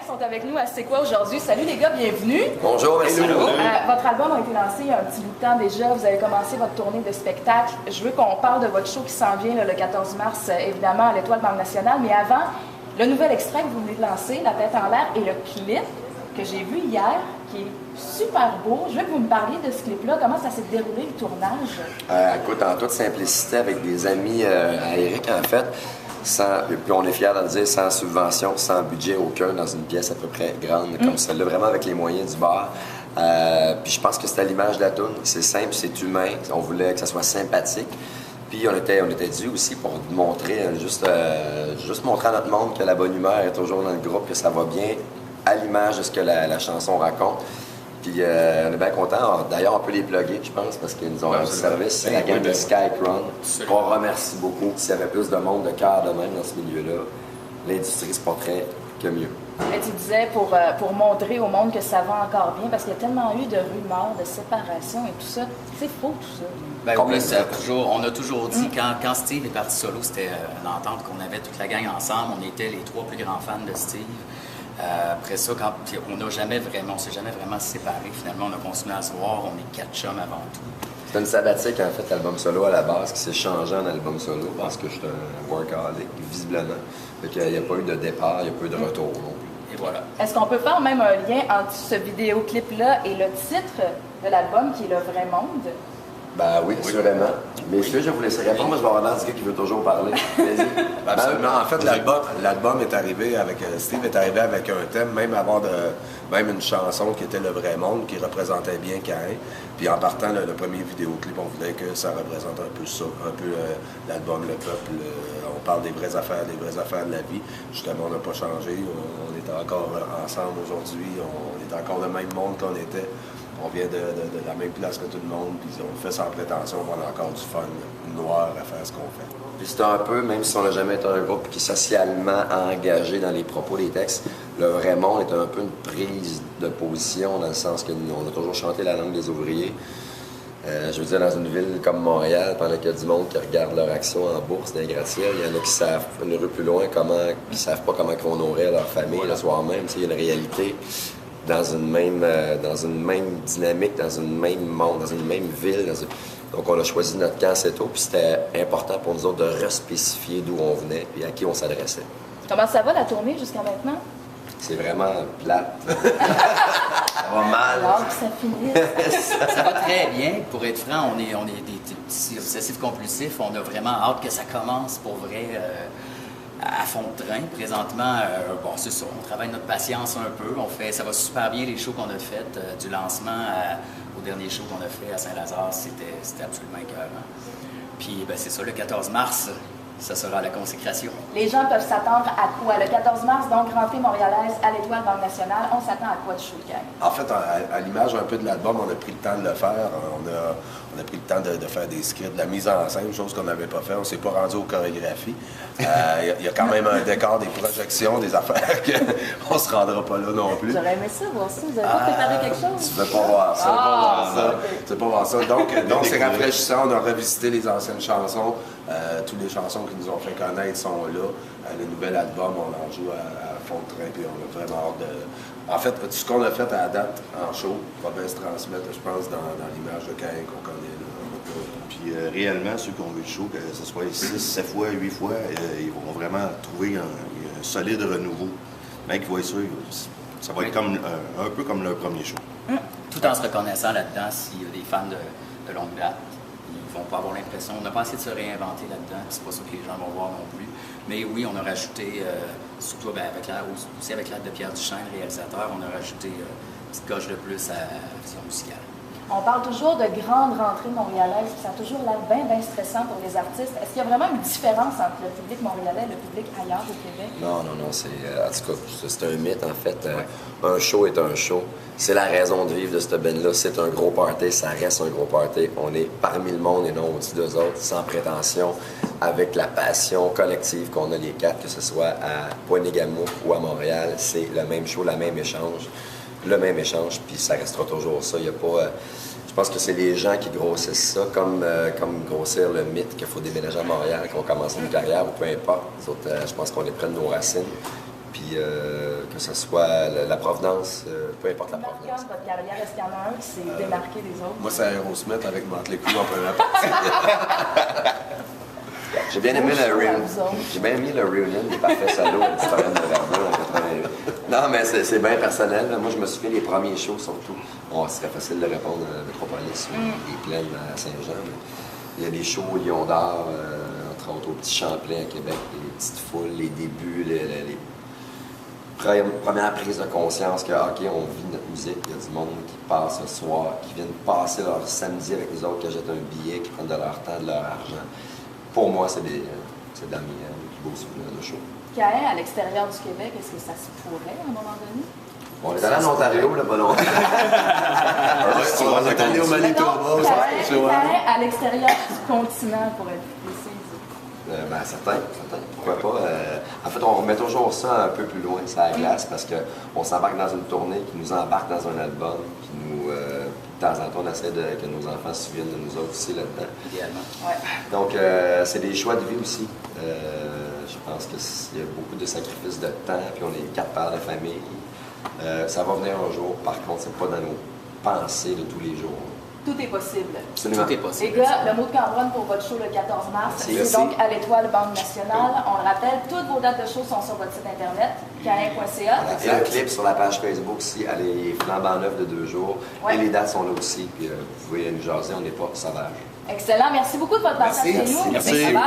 sont avec nous à C'est quoi aujourd'hui? Salut les gars, bienvenue. Bonjour, merci. Votre album a été lancé il y a un petit bout de temps déjà. Vous avez commencé votre tournée de spectacle. Je veux qu'on parle de votre show qui s'en vient là, le 14 mars, évidemment, à l'Étoile Banque Nationale. Mais avant, le nouvel extrait que vous venez de lancer, La tête en l'air, et le clip que j'ai vu hier, qui est super beau. Je veux que vous me parliez de ce clip-là. Comment ça s'est déroulé, le tournage? Écoute, en toute simplicité, avec des amis à Eric, en fait, puis on est fiers de le dire, sans subvention, sans budget aucun, dans une pièce à peu près grande comme celle-là, vraiment avec les moyens du bar. Puis je pense que c'était à l'image de la toune. C'est simple, c'est humain. On voulait que ça soit sympathique. Puis on était dû aussi pour montrer, juste montrer à notre monde que la bonne humeur est toujours dans le groupe, que ça va bien, à l'image de ce que la chanson raconte. Puis on est bien contents. D'ailleurs, on peut les plugger, je pense, parce qu'ils nous ont rendu service. C'est la gang de Skycron. On remercie beaucoup. S'il y avait plus de monde de cœur de même dans ce milieu-là, l'industrie se porterait que mieux. Mais tu disais pour montrer au monde que ça va encore bien, parce qu'il y a tellement eu de rumeurs, de séparation et tout ça. C'est faux, tout ça. Ben oui, on a toujours dit, quand Steve est parti solo, c'était une entente qu'on avait toute la gang ensemble. On était les trois plus grands fans de Steve. Après ça, on s'est jamais vraiment séparés. Finalement, on a continué à se voir. On est 4 chums avant tout. C'était une sabbatique, en fait, l'album solo à la base, qui s'est changé en album solo parce que je suis un workaholic, visiblement. Fait qu'il n'y a pas eu de départ, il n'y a pas eu de retour non plus. Et voilà. Est-ce qu'on peut faire même un lien entre ce vidéoclip-là et le titre de l'album, qui est Le Vrai Monde? Ben oui, assurément. Mais est-ce que je vous laisser répondre? Moi, je vais avoir l'air du gars qui veut toujours parler. Ben absolument. En fait, l'album est arrivé avec... Steve est arrivé avec un thème, même une chanson qui était Le Vrai Monde, qui représentait bien Caïn. Puis en partant, le premier vidéoclip, on voulait que ça représente un peu ça, un peu l'album, le peuple. On parle des vraies affaires de la vie. Justement, on n'a pas changé. On est encore ensemble aujourd'hui. On est encore le même monde qu'on était. On vient de la même place que tout le monde, puis on fait sans prétention, on a encore du fun noir à faire ce qu'on fait. Puis c'est un peu, même si on n'a jamais été un groupe qui est socialement engagé dans les propos des textes, Le Vrai Monde est un peu une prise de position, dans le sens que nous, on a toujours chanté la langue des ouvriers. Je veux dire, dans une ville comme Montréal, pendant qu'il y a du monde qui regarde leur action en bourse d'un gratte-ciel, il y en a qui savent, une rue plus loin, qui savent pas comment ils vont nourrir leur famille le soir même. Il y a une réalité dans une même dynamique, dans une même monde, dans une même ville. Donc, on a choisi notre camp assez tôt, puis c'était important pour nous autres de respécifier d'où on venait et à qui on s'adressait. Comment ça va, la tournée, jusqu'à maintenant? C'est vraiment plate. Ça va mal. Alors que ça finisse. Ça va très bien. Pour être franc, on est des petits obsessifs compulsifs. On a vraiment hâte que ça commence pour vrai. À fond de train. Présentement, bon, c'est ça, on travaille notre patience un peu. Ça va super bien, les shows qu'on a fait, du lancement au dernier show qu'on a fait à Saint-Lazare, c'était absolument écœurant. Puis, ben, c'est ça, le 14 mars, ça sera la consécration. Les gens peuvent s'attendre à quoi? Le 14 mars, donc, rentrée montréalaise à l'Étoile Banque Nationale. On s'attend à quoi de show, gang? En fait, à l'image un peu de l'album, on a pris le temps de le faire. On a pris le temps de faire des scripts, de la mise en scène, chose qu'on n'avait pas fait. On ne s'est pas rendu aux chorégraphies. Il y a quand même un décor, des projections, des affaires qu'on ne se rendra pas là non plus. J'aurais aimé ça, voir ça. Vous n'avez pas préparé quelque chose? Tu ne veux pas voir ça. Tu veux pas voir ça. Donc c'est rafraîchissant. On a revisité les anciennes chansons. Toutes les chansons qui nous ont fait connaître sont là. Le nouvel album, on en joue à fond de train. Puis on a vraiment hâte de... En fait, tout ce qu'on a fait à la date en show va bien se transmettre, je pense, dans l'image de Caïn qu'on connaît. Puis réellement, ceux qui ont vu le show, que ce soit 6, 7 fois, 8 fois, ils vont vraiment trouver un solide renouveau. Mec, ils vont être sûrs, ça va être un peu comme leur premier show. Tout en se reconnaissant là-dedans, s'il y a des fans de longue date, ils vont pas avoir l'impression. On n'a pas essayé de se réinventer là-dedans, c'est pas ça que les gens vont voir non plus. Mais oui, on a rajouté, surtout aussi avec l'aide de Pierre Duchesne, réalisateur, on a rajouté une petite coche de plus à la vision musicale. On parle toujours de grandes rentrées montréalaises, puis ça a toujours l'air bien stressant pour les artistes. Est-ce qu'il y a vraiment une différence entre le public montréalais et le public ailleurs au Québec? Non, c'est... en tout cas, c'est un mythe, en fait. Un show est un show. C'est la raison de vivre de cette band-là. C'est un gros party, ça reste un gros party. On est parmi le monde et non au-dessus d'eux autres, sans prétention, avec la passion collective qu'on a les quatre, que ce soit à Pointe-Égamour ou à Montréal. C'est le même show, le même échange, puis ça restera toujours ça. Il y a pas... je pense que c'est les gens qui grossissent ça, comme grossir le mythe qu'il faut déménager à Montréal, qu'on commence une carrière ou peu importe. Les autres, je pense qu'on les prenne nos racines. Puis que ce soit la provenance, peu importe la Marquant provenance. de votre carrière, est-ce qu'il y en a un qui s'est démarqué des autres? Moi, c'est Aerosmith avec Motley Crue en première partie. J'ai bien aimé Beau show à vous autres. J'ai bien aimé le reunion des Parfaits Salauds à l'historienne de Verdun en 88. Non, mais c'est bien personnel. Moi, je me suis fait les premiers shows surtout. Bon, ce serait facile de répondre à Métropolis ou les plaines à Saint-Jean. Mais il y a des shows au Lion d'Or, entre autres au Petit Champlain à Québec, les petites foules, les débuts, les premières prises de conscience que, OK, on vit notre musique. Il y a du monde qui passe le soir, qui viennent passer leur samedi avec nous autres, qui achètent un billet, qui prennent de leur temps, de leur argent. Pour moi, c'est dans mes plus beaux souvenirs de show. Caen, à l'extérieur du Québec, est-ce que ça se pourrait à un moment donné? On est allé en Ontario, là, volontaire. On est allé au Manitoba. Caen, à l'extérieur du continent, pour être précise. Ben, certain. Pourquoi pas? En fait, on remet toujours ça un peu plus loin sur la glace parce qu'on s'embarque dans une tournée qui nous embarque dans un album, qui nous, de temps en temps, on essaie que nos enfants se souviennent de nous autres aussi là-dedans. Idéalement. Ouais. Donc, c'est des choix de vie aussi. Je pense qu'il y a beaucoup de sacrifices de temps, puis on est 4 pères de famille. Ça va venir un jour. Par contre, c'est pas dans nos pensées de tous les jours. Tout est possible. Absolument. Tout est Les possible. gars, le mot de Cambronne pour votre show le 14 mars, Merci. c'est donc à l'Étoile Banque Nationale. On le rappelle, toutes vos dates de show sont sur votre site internet, caen.ca. Et un clip sur la page Facebook aussi, elle est flambant neuf de 2 jours. Ouais. Et les dates sont là aussi. Puis vous pouvez nous jaser, on n'est pas sauvage. Excellent. Merci beaucoup de votre partage Merci. chez nous. Merci. Bye bye.